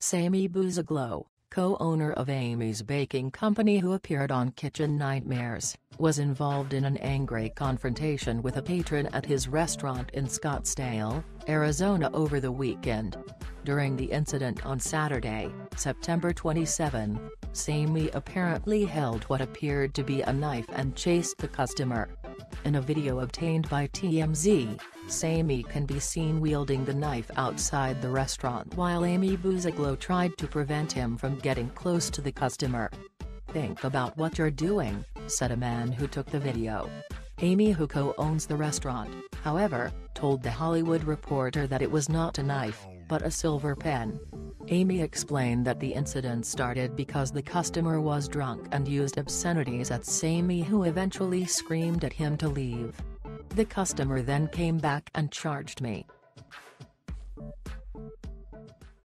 Sammy Bouzaglo, co-owner of Amy's Baking Company who appeared on Kitchen Nightmares, was involved in an angry confrontation with a patron at his restaurant in Scottsdale, Arizona over the weekend. During the incident on Saturday, September 27, Sammy apparently held what appeared to be a knife and chased the customer. In a video obtained by TMZ, Sammy can be seen wielding the knife outside the restaurant while Amy Bouzaglo tried to prevent him from getting close to the customer. "Think about what you're doing," said a man who took the video. Amy, who co-owns the restaurant, however, told The Hollywood Reporter that it was not a knife, but a silver pen. Amy explained that the incident started because the customer was drunk and used obscenities at Sammy, who eventually screamed at him to leave. "The customer then came back and charged me.